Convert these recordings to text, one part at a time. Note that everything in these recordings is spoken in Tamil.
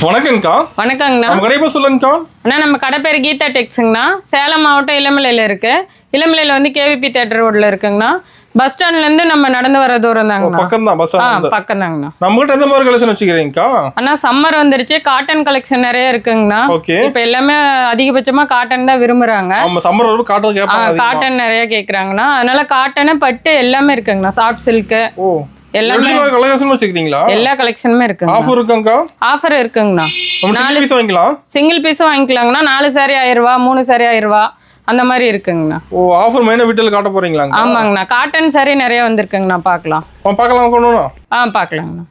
வணக்கம்க்கா. வணக்கங்கண்ணா. நம்ம கடை பேர் சொல்லுங்கக்கா. அண்ணா நம்ம கடை பேர் கீதா டெக்ஸுங்கண்ணா. சேலம் மாவட்டம் இளமலையில் இருக்குது. இளமலையில் வந்து கேவிபி தேட்டர் ரோட்டில் இருக்குங்கண்ணா. பஸ் ஸ்டாண்ட்லேருந்து நம்ம நடந்து வர தூரம் தாங்கண்ணா. பக்கம் தான். பஸ் பக்கம் தாங்கண்ணா. நம்மகிட்ட எந்த மாதிரி கலெக்ஷன் வச்சுக்கிறீங்கக்கா? அண்ணா சம்மர் வந்துருச்சு, காட்டன் கலெக்ஷன் நிறைய இருக்குங்கண்ணா. ஓகே. இப்போ எல்லாமே அதிகபட்சமாக காட்டன் தான் விரும்புகிறாங்க. நம்ம சம்மர் வரும் காட்டன் கேட்பாங்க. காட்டன் நிறைய கேட்குறாங்கண்ணா. அதனால காட்டனு பட்டு எல்லாமே இருக்குங்கண்ணா. சாஃப்ட் சில்க்கு எல்லாமே கலெக்ஷன் வச்சுக்கிறீங்களா? எல்லா கலெக்ஷனுமே இருக்குங்க. ஆஃபர் இருக்குங்கக்கா? ஆஃபர் இருக்குங்கண்ணா. 4 பீஸ் வாங்கிக்கலாம். சிங்கிள் பீஸும் வாங்கிக்கலாங்கண்ணா. 4 சாரி 1000 ரூபா, 3 சாரி 1000 ரூபா அந்த மாதிரி இருக்குங்கண்ணா. ஆஃபர் மெயினாக வீட்டில் காட்ட போறீங்களா? ஆமாங்கண்ணா. காட்டன் சாரி நிறைய வந்திருக்குங்கண்ணா. பார்க்கலாம். பார்க்கலாம் கொண்டு பார்க்கலாங்கண்ணா.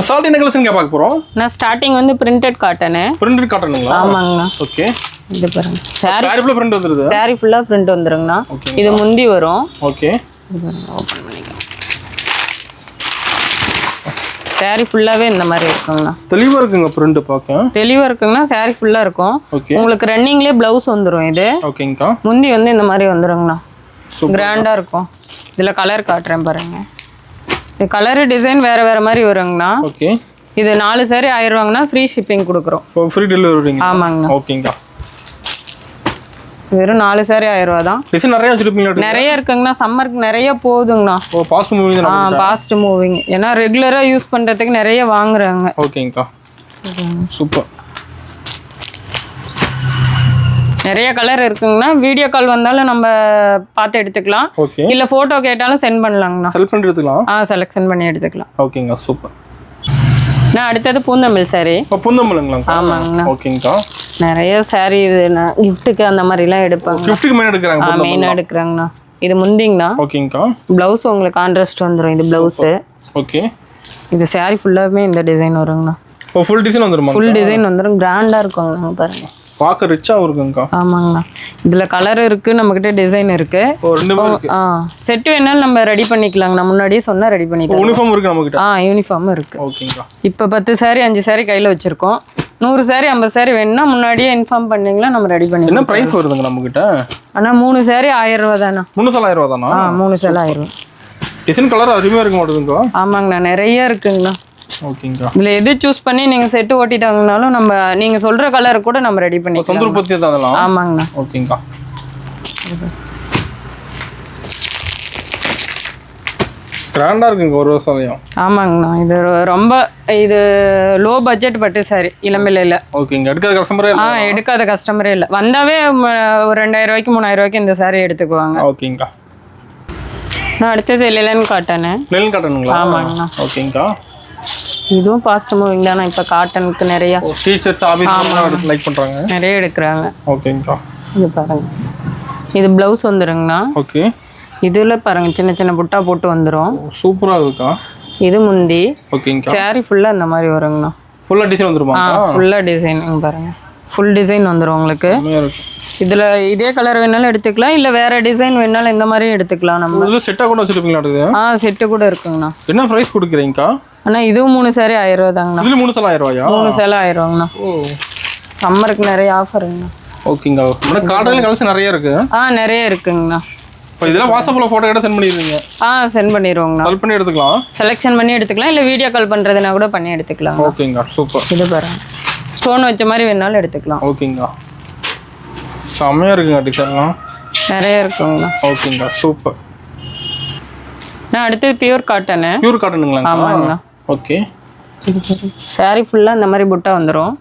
சால்ட் என்ன கலெக்ஷன் பார்க்க போறோம்? நான் ஸ்டார்டிங் வந்து பிரிண்டட் காட்டனு. பிரிண்டட் காட்டனுங்களா? ஆமாங்கண்ணா. ஓகே. இது பாருங்க. சாரி ஃபுல்லா பிரிண்ட் வந்துருது. சாரி ஃபுல்லா பிரிண்ட் வந்துருங்கண்ணா. இது முந்தி வரும். ஓகே. ஓபன் பண்ணிக்கலாம். சாரி ஃபுல்லாவே இந்த மாதிரி இருக்குங்கண்ணா. தெளிவா இருக்குங்க. பிரிண்ட் பார்க்க தெளிவா இருக்குங்கண்ணா. சாரி ஃபுல்லா இருக்கும். உங்களுக்கு ரன்னிங்லயே பிளவுஸ் வந்துரும். இது ஓகேங்கக்கா. முந்தி வந்து இந்த மாதிரி வந்துருங்கண்ணா. கிராண்டா இருக்கும். இதுல கலர் காட்டுறேன் பாருங்க. இது கலர் டிசைன் வேற வேற மாதிரி வருங்கண்ணா. ஓகே. இது 4 சாரி 1000 ரூபாங்கண்ணா. ஃப்ரீ ஷிப்பிங் கொடுக்குறோம். Free delivery. ஆமாங்கண்ணா. ஓகேங்கக்கா. வெறும் 4 சாரி 1000 ரூபா தான். டிசைன் நிறைய வச்சிருப்பீங்க. நிறைய இருக்குங்கண்ணா. சம்மருக்கு நிறைய போகுதுங்கண்ணா. ஃபாஸ்ட் மூவிங் தான். Fast moving. ஏன்னா ரெகுலரா யூஸ் பண்றதுக்கு நிறைய வாங்குறாங்க. ஓகேங்கக்கா. சூப்பர். நிறைய கலர் இருக்குங்கண்ணா. வீடியோ கால் வந்தாலும் நம்ம பார்த்து எடுத்துக்கலாம். இல்ல போட்டோ கேட்டாலும் சென்ட் பண்ணலாங்கண்ணா. செலக்ட் பண்ணி எடுத்துக்கலாம். செலக்ஷன் பண்ணி எடுத்துக்கலாம். ஓகேங்க. சூப்பர். நான் அடுத்தது பூந்தமிழ் சாரி. பூந்தமிழ்ங்களா? ஆமாங்கண்ணா. ஓகேங்கக்கா. நிறைய சாரி இது கிஃப்ட்டுக்கு அந்த மாதிரிலாம் எடுப்பாங்க. கிஃப்ட்டுக்கு மெயின் எடுக்கறாங்க. மெயினா எடுக்கறாங்கண்ணா. இது முந்திங்கண்ணா. ஓகேங்கக்கா. பிளவுஸ் உங்களுக்கு கான்ட்ராஸ்ட் வந்துரும். இது பிளவுஸ். ஓகே. இது சாரி ஃபுல்லாவே இந்த டிசைன் வருங்கண்ணா. ஃபுல் டிசைன் வந்துருமா? ஃபுல் டிசைன் வந்துரும். கிராண்டா இருக்குங்க பாருங்க. பார்க்க ரிச்சா இருக்குங்கக்கா. ஆமாங்கண்ணா. இதுல கலர் இருக்கு, நம்மகிட்ட டிசைன் இருக்கு. ரெண்டுமே இருக்கு. செட் வேணாலும் நம்ம ரெடி பண்ணிக்கலாங்கண்ணா. முன்னாடியே சொன்னா ரெடி பண்ணிக்கலாம். யூனிஃபார்ம் இருக்கு நம்மகிட்ட. யூனிஃபார்ம் இருக்கு. ஓகேங்கக்கா. இப்போ 10 சாரி 5 சாரி கையில வச்சிருக்கோம். 100 சாரி 50 சாரி வேணும்னா முன்னாடியே இன்ஃபார்ம் பண்ணீங்களா நம்ம ரெடி பண்ணிக்கலாம். என்ன பிரைஸ் வருதுங்க நம்மகிட்ட? ஆனா 3 சாரி 1000 ரூபா தானா? 3 சாரி 1000 ரூபா தானா? 3 சாரி 1000 ரூபா. டிசைன் கலர் அருமையா இருக்க மாட்டேங்குதுங்க. ஆமாங்கண்ணா. நிறைய இருக்குங்கண்ணா. ஓகேங்கக்கா. இதுல எது சூஸ் பண்ணி நீங்க செட் ஓட்டிட்டாங்கனாலும் நம்ம நீங்க சொல்ற கலர் கூட நம்ம ரெடி பண்ணிக்கலாம். சொந்த உற்பத்தி தான் அதெல்லாம். ஆமாங்கண்ணா. ஓகேங்கக்கா. கிராண்டா இருக்குங்க ஒரு சாரியும். ஆமாங்கண்ணா. இது ரொம்ப இது லோ பட்ஜெட் பட்டு சாரி இளம்பிள்ளையில. ஓகேங்க. எடுக்காத கஸ்டமரே இல்ல. எடுக்காத கஸ்டமரே இல்ல. வந்தாவே ஒரு 2000 ரூபாய்க்கு 3000 ரூபாய்க்கு இந்த சாரி எடுத்துக்குவாங்க. ஓகேங்கக்கா. நான் அடுத்தது லினன் காட்டனு. லினன் காட்டனுங்களா? ஆமாங்கண்ணா. ஓகேங்கக்கா. இதுவும் ஃபாஸ்ட் மூவிங் தானே. இப்போ காட்டனுக்கு நிறைய டீச்சர்ஸ் ஆபீஸ் லைக் பண்றாங்க. நிறைய எடுக்கிறாங்க. ஓகேங்கக்கா. இது பாருங்க. இது பிளவுஸ் வந்துருங்கண்ணா. ஓகே. இதுல பாருங்க சின்ன சின்ன புட்டா போட்டு வந்துரும். சூப்பரா இருக்கா. இது முந்தி. ஓகேங்கக்கா. சாரி ஃபுல்லா இந்த மாதிரி வருங்கண்ணா. ஃபுல்லா டிசைன் வந்துருமா? ஃபுல்லா டிசைன் பாருங்க. ஃபுல் டிசைன் வந்துரும் உங்களுக்கு. இதுல இதே கலர் வேணாலும் எடுத்துக்கலாம், இல்ல வேற டிசைன் வேணாலும் இந்த மாதிரி எடுத்துக்கலாம். நம்ம இதுல செட்டா கூட வச்சிருப்பீங்களா? செட்டு கூட இருக்குங்கண்ணா. என்ன பிரைஸ் கொடுக்குறீங்கக்கா? ஆனா இதுவும் 3 சாரி 1000 ரூபா தாங்கண்ணா. இதுல 3 சாரி 1000 ரூபாயா? 3 சாரி 1000 ரூபாங்கண்ணா. சம்மருக்கு நிறைய ஆஃபருங்கண்ணா. ஓகேங்க. நம்ம காட்டன்ல கலெக்ஷன் நிறைய இருக்கு. நிறைய இருக்குங்கண்ணா. இப்போ இதெல்லாம் வாட்ஸ்அப்ல போட்டோ எடுத்து சென்ட் பண்ணிடுவீங்க? சென்ட் பண்ணிடுவோங்கண்ணா. செலக்ட் பண்ணி எடுத்துக்கலாம். செலக்ஷன் பண்ணி எடுத்துக்கலாம், இல்ல வீடியோ கால் பண்றதுனா கூட பண்ணி எடுத்துக்கலாம். ஓகேங்க. சூப்பர். இது பாருங்க. ஸ்டோன் வச்ச மாதிரி வேணாலும் எடுத்துக்கலாம். ஓகேங்க. செமையா இருக்குங்க டிசைன்லாம். நிறைய இருக்குங்கண்ணா. ஓகேங்க. சூப்பர். நான் அடுத்து பியூர் காட்டனு. பியூர் காட்டனுங்களா? ஆமாங்கண்ணா. ஓகே. சாரி ஃபுல்லா இந்த மாதிரி புட்டா வந்துரும்.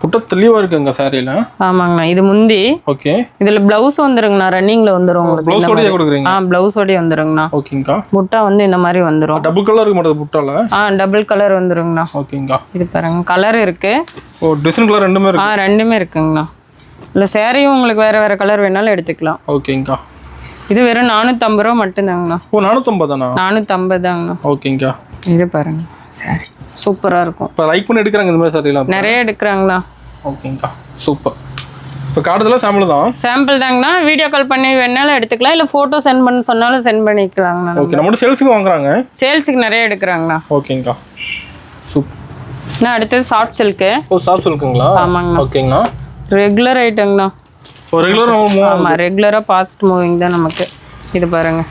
புட்டா தெளிவா இருக்குங்க சாரியில. ஆமாங்கண்ணா. இது முந்தி. ஓகே. இதுல பிளவுஸ் வந்துருங்கண்ணா. ரன்னிங்ல வந்துரும் உங்களுக்கு. பிளவுஸ் ஓடியே கொடுக்குறீங்க? பிளவுஸ் ஓடியே வந்துருங்கண்ணா. ஓகேங்கக்கா. புட்டா வந்து இந்த மாதிரி வந்துரும். டபுள் கலர் இருக்க மாட்டேங்குது புட்டால? Double colour வந்துருங்கண்ணா. ஓகேங்கக்கா. இது பாருங்க கலர் இருக்கு. டிசைன் கலர் ரெண்டுமே இருக்கு. ரெண்டுமே இருக்குங்கண்ணா. இல்ல சாரியும் உங்களுக்கு வேற வேற கலர் வேணாலும் எடுத்துக்கலாம். ஓகேங்கக்கா. இது வெறும் 450 ரூபா மட்டும்தாங்கண்ணா. 450 தானா? 450 தாங்கண்ணா. ஓகேங்கக்கா. இது பாருங்க சாரி சூப்பரா இருக்கும். இப்போ லைக் பண்ணி எடுக்கிறாங்க இந்த மாதிரி சாரிலாம்? நிறைய எடுக்கிறாங்கண்ணா. ஓகேங்கக்கா. சூப்பர். இப்போ காட்டுறதுல சாம்பிள் தான். சாம்பிள் தாங்கண்ணா. வீடியோ கால் பண்ணி வேணாலும் எடுத்துக்கலாம், இல்ல போட்டோ சென்ட் பண்ண சொன்னாலும் சென்ட் பண்ணிக்கலாங்கண்ணா. ஓகே. நம்ம சேல்ஸுக்கு வாங்குறாங்க? சேல்ஸுக்கு நிறைய எடுக்கிறாங்கண்ணா. ஓகேங்கக்கா. சூப்பர். நான் அடுத்தது சாஃப்ட் சில்க்கு. சாஃப்ட் சில்க்குங்களா? ஆமாங்கண்ணா. ஓகேங்கண்ணா. ரெகுலர் ஐட்டங்கண்ணா. ரெகுலர் ரெகுலரா ஃபாஸ்ட் மூவிங் தான் நமக்கு. இது பாருங்க.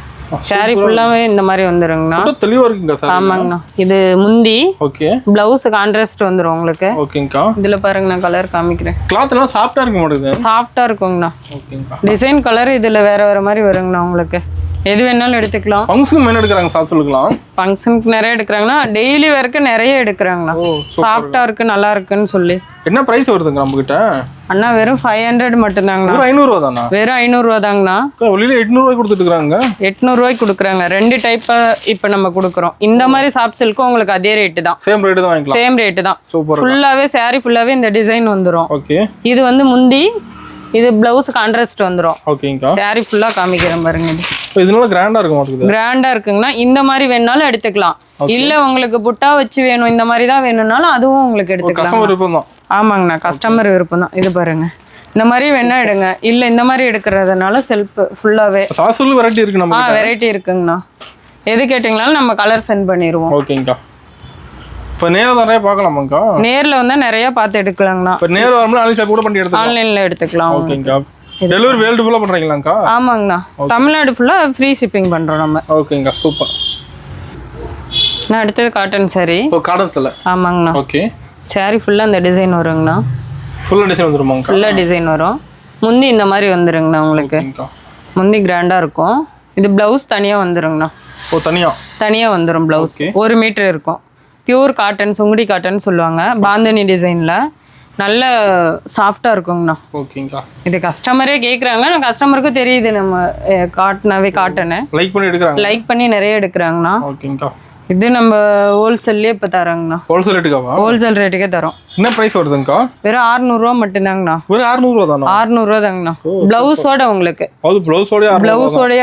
சாரி ஃபுல்லாவே இந்த மாதிரி வந்துருங்கண்ணா. தெளிவா இருக்குங்க சார். ஆமாங்கண்ணா. இது முந்தி. ஓகே. பிளவுஸ் கான்ட்ராஸ்ட் வந்துரும் உங்களுக்கு. ஓகேங்கா. இதுல பாருங்க நான் கலர் காமிக்கிறேன். கிளாத் எல்லாம் சாஃப்ட்டா இருக்க மாட்டேங்குது. சாஃப்ட்டா இருக்குங்கண்ணா. ஓகேங்கா. டிசைன் கலர் இதுல வேற மாதிரி வருங்கண்ணா உங்களுக்கு. எது வேணாலும் எடுத்துக்கலாம். ஃபங்க்ஷனுக்கு என்ன எடுக்கறாங்க சாஃப்ட் சொல்லுங்களா? ஃபங்க்ஷனுக்கு நிறைய எடுக்கறாங்கன்னா டெய்லி வேர்க்கு நிறைய எடுக்கறாங்கண்ணா. சாஃப்ட்டா இருக்கு நல்லா இருக்குன்னு சொல்லி. என்ன பிரைஸ் வருதுங்க நம்ம கிட்ட? அண்ணா வெறும் 500 மட்டும் தாங்கண்ணா. வெறும் 500 ரூபாய் தானா? வெறும் 500 ரூபாய் தாங்கண்ணா. வெளியில 800 ரூபாய் கொடுத்துட்டு இருக்காங்க. 800 ரூபாய்க்கு கொடுக்குறாங்க. ரெண்டு டைப்பா இப்போ நம்ம கொடுக்குறோம். இந்த மாதிரி சாஃப்ட் சில்க்கும் உங்களுக்கு அதே ரேட்டு தான். சேம் ரேட்டு தான் வாங்கிக்கலாம். சேம் ரேட்டு தான். சூப்பர். ஃபுல்லாவே saree ஃபுல்லாவே இந்த டிசைன் வந்துரும். ஓகே. இது வந்து முந்தி, இது பிளவுஸ் கான்ட்ராஸ்ட் வந்துரும். ஓகேங்கா. saree ஃபுல்லா காமிக்கிறேன் பாருங்க. இது இதனால கிராண்டா இருக்க மாட்டேங்குது. கிராண்டா இருக்குங்கன்னா இந்த மாதிரி வேணாலும் எடுத்துக்கலாம். இல்ல உங்களுக்கு புட்டா வச்சு வேணும் இந்த மாதிரி தான் வேணும்னாலும் அதுவும் உங்களுக்கு எடுத்துக்கலாம். கஸ்டமர் விருப்பம் தான். ஆமாங்கண்ணா, கஸ்டமர் விருப்பம் தான். இது பாருங்க, இந்த மாதிரி வேணா எடுங்க. இல்ல இந்த மாதிரி எடுக்கிறதுனால செல்ஃப் ஃபுல்லாவே சாசுல வெரைட்டி இருக்கு நம்ம. வெரைட்டி இருக்குங்கண்ணா. எது கேட்டிங்கனாலும் நம்ம கலர் சென்ட் பண்ணிடுவோம். ஓகேங்கா. இப்போ நேர்ல நிறைய பார்க்கலாமாங்கா? நேர்ல வந்தா நிறைய பார்த்து எடுக்கலாங்கண்ணா. இப்போ நேர்ல வரும்போது ஆன்லைன்ல கூட பண்ணி எடுத்துக்கலாம். ஆன்லைன்ல எடுத்துக்கலாம். ஓகேங்கா. டெலிவரி வேர்ல்டு ஃபுல்லா பண்றீங்களாங்கா? ஆமாங்கண்ணா, தமிழ்நாடு ஃபுல்லா ஃப்ரீ ஷிப்பிங் பண்றோம் நம்ம. ஓகேங்கா, சூப்பர். நான் அடுத்தது காட்டன் saree. ஓ, காட்டன்ஸ்ல. ஆமாங்கண்ணா. ஓகே. saree ஃபுல்லா இந்த டிசைன் வருங்கண்ணா. ஃபுல்லா டிசைன் வந்துருமாங்க? ஃபுல்லா டிசைன் வரும். முந்தி இந்த மாதிரி வந்துருங்கண்ணா உங்களுக்கு. முந்தி கிராண்டா இருக்கும். இது பிளவுஸ் தனியா வந்துருங்கண்ணா. ஓ, தனியா வந்துரும் பிளவுஸ். 1 மீட்டர் இருக்கும். பியூர் காட்டன், சுங்குடி காட்டன் சொல்லுவாங்க. பாந்தனி டிசைன்ல நல்ல சாஃப்டா இருக்குங்கண்ணா. ஓகேங்கா. இது கஸ்டமரே கேக்குறாங்க. நான் கஸ்டமருக்கு தெரியுது நம்ம காட்டனாவே காட்டனு லைக் பண்ணி எடுக்கறாங்க. லைக் பண்ணி நிறைய எடுக்கறாங்கண்ணா. ஓகேங்கா. இது நம்ம ஹோல்சேல்லே இப்ப தரங்கண்ணா. ஹோல்சேல் ரேட்டுக்காவா? ஹோல்சேல் ரேட்டுக்கே தரோம். என்ன பிரைஸ் வருதுங்கா? வெறும் 600 ரூபாய் மட்டும் தாங்கண்ணா. வெறும் 600 ரூபாய் தானா? 600 ரூபாய் தாங்கண்ணா. பிளவுஸோட உங்களுக்கு. அது பிளவுஸோட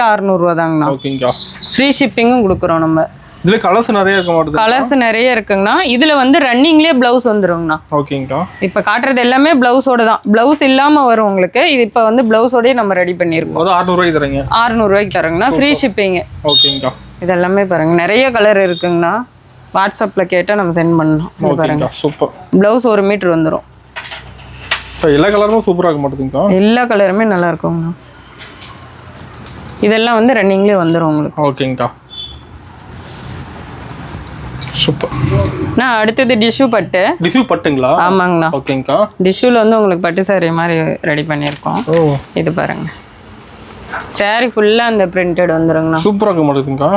600 ரூபாய் தாங்கண்ணா. ஓகேங்கா. ஃப்ரீ ஷிப்பிங்கும் கொடுக்குறோம் நம்ம. இதுல கலர்ஸ் நிறைய இருக்க மாட்டேங்குது. கலர்ஸ் நிறைய இருக்குங்கண்ணா. இதுல வந்து ரன்னிங்லயே பிளவுஸ் வந்துருங்கண்ணா. ஓகேங்கா. இப்ப காட்டுறது எல்லாமே பிளவுஸோட தான். பிளவுஸ் இல்லாம வரும் உங்களுக்கு. இது இப்ப வந்து பிளவுஸோடயே நம்ம ரெடி பண்ணிருக்கோம். அது 600 ரூபாய்க்கு தரீங்க? 600 ரூபாய்க்கு தரங்கண்ணா. Free shipping. ஓகேங்கா. இது எல்லாமே பாருங்க நிறைய கலர் இருக்குங்கண்ணா. வாட்ஸ்அப்ல கேட்டா நம்ம சென்ட் பண்ணலாம். பாருங்க, சூப்பர். பிளவுஸ் 1 மீட்டர் வந்துரும். எல்லா கலரும் சூப்பரா இருக்க மாட்டேங்குதுங்கா? எல்லா கலருமே நல்லா இருக்குங்கண்ணா. இதெல்லாம் வந்து ரன்னிங்லயே வந்துரும் உங்களுக்கு. ஓகேங்கா, சூப்பர். நான் அடுத்தது டிஷ்யூ பட்டு. டிஷ்யூ பட்டுங்களா? ஆமாங்கண்ணா. ஓகேங்கா. டிஷ்யூல வந்து உங்களுக்கு பட்டு saree மாதிரி ரெடி பண்ணியிருக்கோம். இது பாருங்க, saree ஃபுல்லா அந்த பிரிண்டட் வந்துருங்கண்ணா. சூப்பரா இருக்க மாட்டேங்குதுங்கா?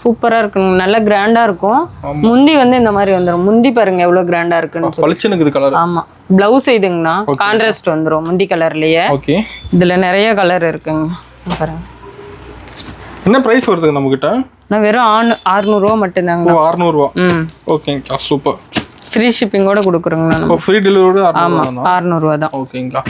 சூப்பரா இருக்குங்க. நல்ல கிராண்டா இருக்கும். முந்தி வந்து இந்த மாதிரி வந்துரும். முந்தி பாருங்க எவ்வளவு கிராண்டா இருக்குன்னு சொல்லி. பளிச்சுன்னு கலர். ஆமா, பிளவுஸ் இதுங்கண்ணா கான்ட்ராஸ்ட் வந்துரும் முந்தி கலர்லயே. ஓகே. இதுல நிறைய கலர் இருக்குங்க பாருங்க. என்ன பிரைஸ் வருதுங்க நம்ம கிட்ட? நான் வெறும் 600 ரூபாய் மட்டும் தாங்க. 600 ரூபாய். ஓகேங்கா, சூப்பர். ஃப்ரீ ஷிப்பிங்கோட கொடுக்குறோங்கண்ணா நம்ம. Free delivery? ஆமா, 600 ரூபாய் தான். ஓகேங்கா.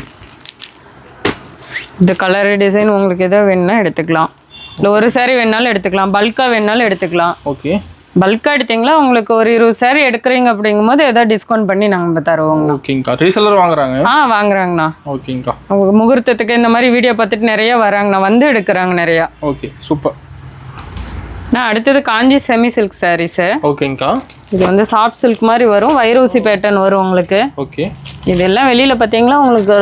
இந்த கலர் டிசைன் உங்களுக்கு எதோ வேணும்னா எடுத்துக்கலாம். இல்லை ஒரு saree வேணாலும் எடுத்துக்கலாம். பல்கா வேணாலும் எடுத்துக்கலாம். ஓகே. பல்கா எடுத்தீங்களா உங்களுக்கு ஒரு 20 saree எடுக்கிறீங்க அப்படிங்கும்போது ஏதாவது டிஸ்கவுண்ட் பண்ணி நாங்கள் தருவோம். ஓகேங்கா. ரீசெல்லர் வாங்குறாங்க? வாங்குறாங்கண்ணா. ஓகேங்கா. முகூர்த்தத்துக்கு இந்த மாதிரி வீடியோ பார்த்துட்டு நிறைய வராங்கண்ணா, வந்து எடுக்கிறாங்க நிறையா. Okay, super. நான் அடுத்தது காஞ்சி செமி சில்க் சாரீஸ். ஓகேங்கா. இது வந்து சாஃப்ட் சில்க் மாதிரி வரும். வைரோசி பேட்டர்ன் வரும் உங்களுக்கு. ஓகே. இதெல்லாம் வெளியில பார்த்தீங்களா உங்களுக்கு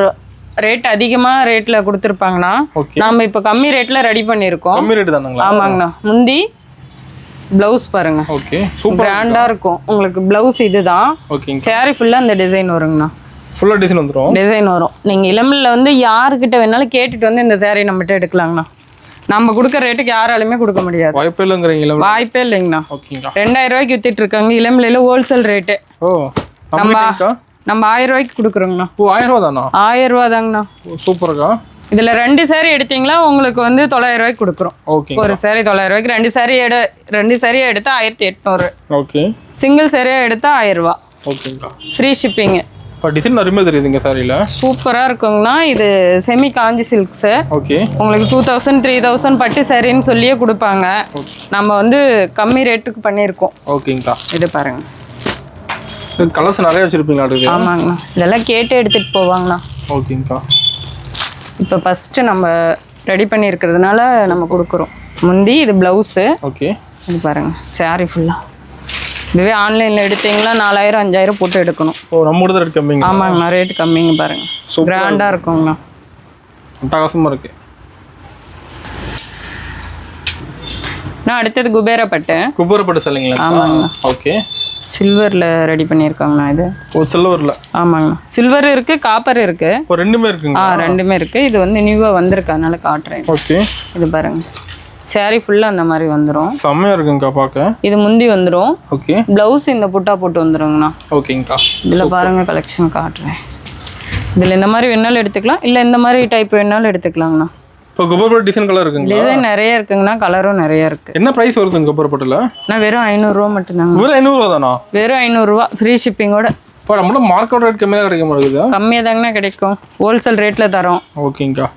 ரேட் அதிகமாக ரேட்டில் கொடுத்துருப்பாங்கண்ணா. நம்ம இப்போ கம்மி ரேட்டில் ரெடி பண்ணியிருக்கோம். கம்மி ரேட் தானுங்களா? ஆமாங்கண்ணா. முந்தி பிளவுஸ் பாருங்க. Okay, super. கிராண்டா இருக்கும் உங்களுக்கு. பிளவுஸ் இதுதான். ஓகேங்க. saree ஃபுல்லா அந்த டிசைன் வருங்கண்ணா. ஃபுல்லா டிசைன் வந்துரும். டிசைன் வரும். நீங்க இளம்பில்ல வந்து யாருக்கிட்ட வேணாலும் கேட்டுட்டு வந்து இந்த saree நம்மகிட்ட எடுக்கலாங்கண்ணா. நம்ம கொடுக்குற ரேட்டுக்கு யாராலுமே கொடுக்க முடியாது. வாய்ப்பே இல்லைங்கிறீங்களா? வாய்ப்பே இல்லைங்கண்ணா. 2000 ரூபாய்க்கு வித்துட்டு இருக்காங்க இளம்பிள்ளையில ஹோல்சேல் ரேட்டு. நம்ம 1000 ரூபாய்க்கு கொடுக்குறோங்கண்ணா. 1000 ரூபா தானா? 1000 ரூபா தாங்கண்ணா. சூப்பர்க்கா. இதுல 2 saree எடுத்தீங்களா உங்களுக்கு வந்து 900 ரூபாய்க்கு கொடுக்குறோம். ஒரு saree 900 ரூபாய்க்கு. 2 saree எடுத்தா 1800. ஓகே. சிங்கிள் saree எடுத்தா 1000 ரூபா. ஓகேங்கா. Free shipping. டிசைன் நிறைய தெரியுதுங்க சாரியில. சூப்பரா இருக்குங்கண்ணா. இது செமி காஞ்சி சில்க்ஸ். ஓகே. உங்களுக்கு 2000 3000 பட்டு சாரின்னு சொல்லியே கொடுப்பாங்க. நம்ம வந்து கம்மி ரேட்டுக்கு பண்ணியிருக்கோம். ஓகேங்கா. இது பாருங்க, கலர்ஸ் நிறைய வச்சிருப்பீங்களா? ஆமாங்கண்ணா. இதெல்லாம் கேட்டு எடுத்துட்டு போவாங்கண்ணா. ஓகேங்கா. இப்போ ஃபர்ஸ்ட் நம்ம ரெடி பண்ணியிருக்கிறதுனால நம்ம கொடுக்குறோம். முந்தி இது பிளவுஸு. ஓகே. இது பாருங்க, saree ஃபுல்லா. இதுவே ஆன்லைனில் எடுத்தீங்களா 4000 5000 போட்டு எடுக்கணும். நம்ம ரேட் கம்மிங்க. ஆமாங்கண்ணா, ரேட் கம்மிங்க பாருங்க. கிராண்டாக இருக்குங்கண்ணா. அட்டகாசமாக இருக்கு. நான் அடுத்தது குபேரப்பட்டு. குபேரப்பட்டு சொல்லுங்களா? ஆமாங்கண்ணா. ஓகே. சில்வர்ல ரெடி பண்ணியிருக்காங்கண்ணா இது. ஓ சில்வர்ல. ஆமாங்கண்ணா. சில்வர் இருக்கு, காப்பர் இருக்கு. ஓ ரெண்டுமே இருக்குங்க. ரெண்டுமே இருக்கு. இது வந்து நியூவா வந்திருக்கு, அதனால காட்டுறேன். ஓகே. இது பாருங்க, சாரி ஃபுல்லா அந்த மாதிரி வந்துரும். செம்மையா இருக்குங்கக்கா பார்க்க. இது முந்தி வந்துரும். ஓகே. பிளவுஸ் இந்த புட்டா போட்டு வந்துருங்கண்ணா. ஓகேங்கக்கா. இதுல பாருங்க கலெக்ஷன் காட்டுறேன். இதுல இந்த மாதிரி வேணாலும் எடுத்துக்கலாம், இல்ல இந்த மாதிரி டைப் வேணாலும் எடுத்துக்கலாங்கண்ணா. இப்போ குபேரப்பட்டு டிசைன் கலர் இருக்குங்களா? டிசைன் நிறைய இருக்குங்கண்ணா, கலரும் நிறைய இருக்கு. என்ன பிரைஸ் வருதுங்க குபேரப்பட்டுல? நான் வெறும் 500 ரூபா மட்டும்தாங்க. வெறும் 500 ரூபா தானா? வெறும் 500 ரூபா, ஃப்ரீ ஷிப்பிங்கோட. இப்போ நம்மள மார்க்கெட் ரேட் கம்மியாக கிடைக்க மாட்டேங்குது. கம்மியாக தாங்கண்ணா கிடைக்கும், ஹோல்சேல் ரேட்ல தரோம். ஓகேங்கக்கா.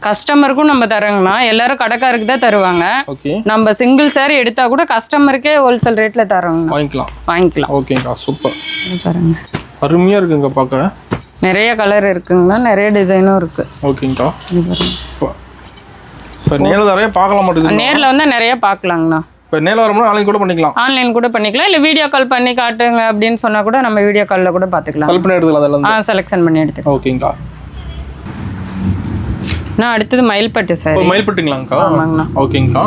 கஸ்டமருக்கும் நம்ம தரோங்கண்ணா, எல்லாரும் கடைக்காருக்கு தான் தருவாங்க. ஓகே. நம்ம சிங்கிள் சாரி எடுத்தா கூட கஸ்டமருக்கே ஹோல்சேல் ரேட்ல தரோங்க. வாங்கிக்கலாம். ஓகேங்கக்கா சூப்பர். பாருங்க அருமையா இருக்குங்க பார்க்க. நிறைய கலர் இருக்குங்கண்ணா, நிறைய டிசைனும் இருக்கு. ஓகேங்கக்கா. இப்போ நேரில் நிறைய பார்க்கலாம் மாட்டேங்குது. நேரில் வந்தால் நிறைய பார்க்கலாங்கண்ணா. இப்போ நேரில் வரணும்னா ஆன்லைன் கூட பண்ணிக்கலாம். ஆன்லைன் கூட பண்ணிக்கலாம், இல்லை வீடியோ கால் பண்ணி காட்டுங்க அப்படின்னு சொன்னா கூட நம்ம வீடியோ காலில் கூட பார்த்துக்கலாம். செலக்ட் பண்ணி எடுத்துக்கலாம் அதெல்லாம். செலெக்ஷன் பண்ணி எடுத்துக்கலாம். ஓகேங்கக்கா. நான் அடுத்தது மயில்பட்டு சாரி. மயில்பட்டுங்களாங்கக்கா? ஆமாங்கண்ணா. ஓகேங்கக்கா.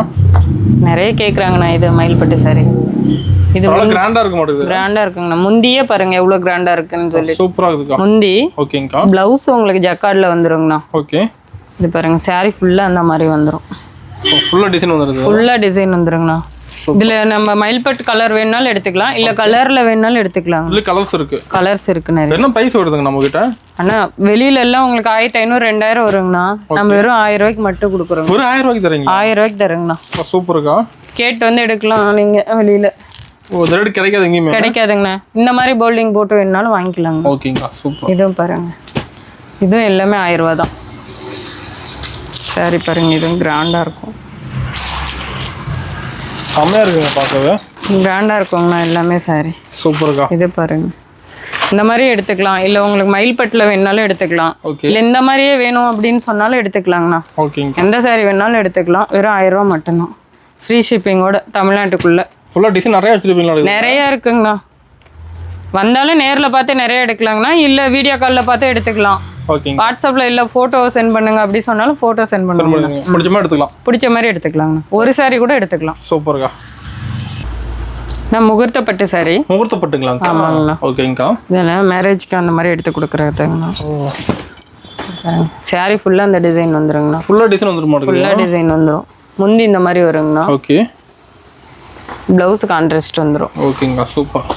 நிறைய கேட்குறாங்கண்ணா இது மயில்பட்டு சாரி. இது கிராண்டா இருக்க மாட்டேங்குது. கிராண்டா இருக்குங்கண்ணா. முந்தியே பாருங்க எவ்வளவு கிராண்டா இருக்குன்னு சொல்லி. சூப்பரா இருக்குக்கா முந்தி. ஓகேங்கக்கா. பிளவுஸ் உங்களுக்கு ஜக்கார்ட்ல வந்துருங்கண்ணா. ஓகே. இது பாருங்க சாரி ஃபுல்லா அந்த மாதிரி வந்துரும். ஃபுல்லா டிசைன் வந்துருது. ஃபுல்லா டிசைன் வந்துருங்கண்ணா. இதுல நம்ம மயில்பட்டு கலர் வேணாலும் எடுத்துக்கலாம், இல்ல கலர்ல வேணாலும் எடுத்துக்கலாம். இல்ல கலர்ஸ் இருக்கு. கலர்ஸ் இருக்கு நிறைய. என்ன பிரைஸ் வருதுங்க நம்ம கிட்ட? அண்ணா வெளியில எல்லாம் உங்களுக்கு 1500 2000 வருங்கண்ணா. நம்ம வெறும் 1000 ரூபாய்க்கு மட்டும் கொடுக்குறோம். ஒரு 1000 ரூபாய்க்கு தரீங்க? 1000 ரூபாய்க்கு தருங்கண்ணா. சூப்பருக்கா. கேட்டு வந்து எடுக்கலாம் நீங்க வெளியில. ஓ ரேட் கிடைக்காது எங்கேயுமே? கிடைக்காதுங்கண்ணா. இந்த மாதிரி போல்டிங் போட்டு வேணாலும் வாங்கிக்கலாங்க. ஓகேங்கா சூப்பர். இதுவும் பாருங்க, இதுவும் எல்லாமே 1000 ரூபா தான். சரி பாருங்க, இதுவும் கிராண்டா இருக்கும். செம்மையா இருக்குங்க பார்க்கவே. கிராண்டா இருக்குங்கண்ணா எல்லாமே சாரி. சூப்பர்க்கா. இது பாருங்க, இந்த மாதிரி எடுத்துக்கலாம், இல்லை உங்களுக்கு மயில்பட்டில் வேணாலும் எடுத்துக்கலாம், இல்லை இந்த மாதிரியே வேணும் அப்படின்னு சொன்னாலும் எடுத்துக்கலாங்கண்ணா. ஓகேங்க. எந்த சாரி வேணாலும் எடுத்துக்கலாம். வெறும் 1000 ரூபா மட்டும்தான், ஃப்ரீ ஷிப்பிங்கோட. தமிழ்நாட்டுக்குள்ள ஃபுல்லாக டிசைன் நிறைய வச்சுருப்பீங்களா? நிறைய இருக்குங்கண்ணா. வந்தாலும் நேரில் பார்த்து நிறைய எடுக்கலாங்கண்ணா, இல்லை வீடியோ காலில் பார்த்து எடுத்துக்கலாம். ஓகேங்க. வாட்ஸ்அப்பில் இல்லை ஃபோட்டோ சென்ட் பண்ணுங்க அப்படி சொன்னாலும் ஃபோட்டோ சென்ட் பண்ணுங்க. பிடிச்ச மாதிரி எடுத்துக்கலாம். பிடிச்ச மாதிரி எடுத்துக்கலாங்கண்ணா. ஒரு சாரி கூட எடுத்துக்கலாம். சூப்பர்க்கா. நான் முகூர்த்தப்பட்டு சாரி. முகூர்த்தப்பட்டுங்களா? ஆமாங்கண்ணா. ஓகேங்கக்கா. இதெல்லாம் மேரேஜ்க்கு அந்த மாதிரி எடுத்து கொடுக்குறதுங்கண்ணா. சாரி ஃபுல்லாக அந்த டிசைன் வந்துருங்கண்ணா. ஃபுல்லாக டிசைன் வந்துடும் மாட்டேங்குது. ஃபுல்லாக டிசைன் வந்துடும். முந்தி இந்த மாதிரி வருங்கண்ணா. ஓகே. ப்ளவுஸ் கான்ட்ராஸ்ட் வந்துடும். ஓகேங்கக்கா சூப்பர்.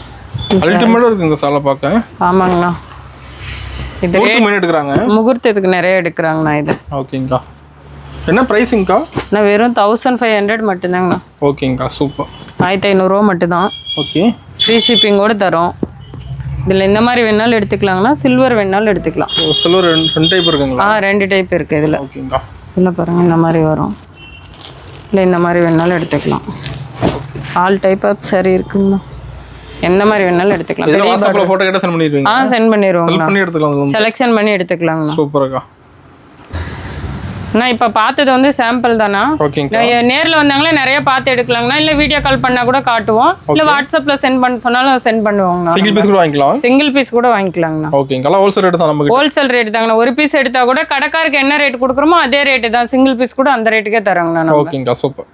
அல்டிமேட்டாக இருக்குங்க சாலை பார்க்க. ஆமாங்கண்ணா. இது ரேட் எடுக்கிறாங்க, முகூர்த்தத்துக்கு நிறைய எடுக்கிறாங்கண்ணா இது. ஓகேங்கக்கா. என்ன ப்ரைஸுங்கக்கா? நான் வெறும் 1500 மட்டும்தாங்கண்ணா. ஓகேங்கக்கா சூப்பர். 1500 ரூபா மட்டும்தான். ஓகே. ஃப்ரீ ஷிப்பிங்கோடு தரோம். இதில் இந்த மாதிரி வேணாலும் எடுத்துக்கலாங்கண்ணா, சில்வர் வேணாலும் எடுத்துக்கலாம். சில்வர் ரெண்டு டைப் இருக்குங்களா? 2 டைப் இருக்குது இதில். ஓகேங்கக்கா. இதில் பாருங்கள் இந்த மாதிரி வரும், இல்லை இந்த மாதிரி வேணாலும் எடுத்துக்கலாம். ஆல் டைப் ஆஃப் சாரி இருக்குங்கண்ணா. எந்த மாதிரி வேணாலும் எடுத்துக்கலாம். வாட்ஸ்அப்ல போட்டோ கேட்டா சென்ட் பண்ணிடுவீங்க? சென்ட் பண்ணிடுவோம். செலக்ட் பண்ணி எடுத்துக்கலாம். செலக்ஷன் பண்ணி எடுத்துக்கலாங்கண்ணா. சூப்பர்க்கா. நான் இப்போ பார்த்தது வந்து சாம்பிள் தானா. ஓகேங்க. நேரில் வந்தாங்களே நிறைய பார்த்து எடுக்கலாங்கண்ணா, இல்லை வீடியோ கால் பண்ணால் கூட காட்டுவோம், இல்லை வாட்ஸ்அப்பில் சென்ட் பண்ண சொன்னாலும் சென்ட் பண்ணுவோங்கண்ணா. சிங்கிள் பீஸ் கூட வாங்கிக்கலாம். சிங்கிள் பீஸ் கூட வாங்கிக்கலாங்கண்ணா. ஓகேங்க. எல்லாம் ஹோல்சேல் ரேட் தான் நமக்கு. ஹோல்சேல் ரேட் தாங்கண்ணா. ஒரு பீஸ் எடுத்தால் கூட கடைக்காருக்கு என்ன ரேட் கொடுக்குறோமோ அதே ரேட்டு தான். சிங்கிள் பீஸ் கூட அந்த ரேட்டுக்கே தராங்கண்ணா. ஓகேங்க சூப்பர்.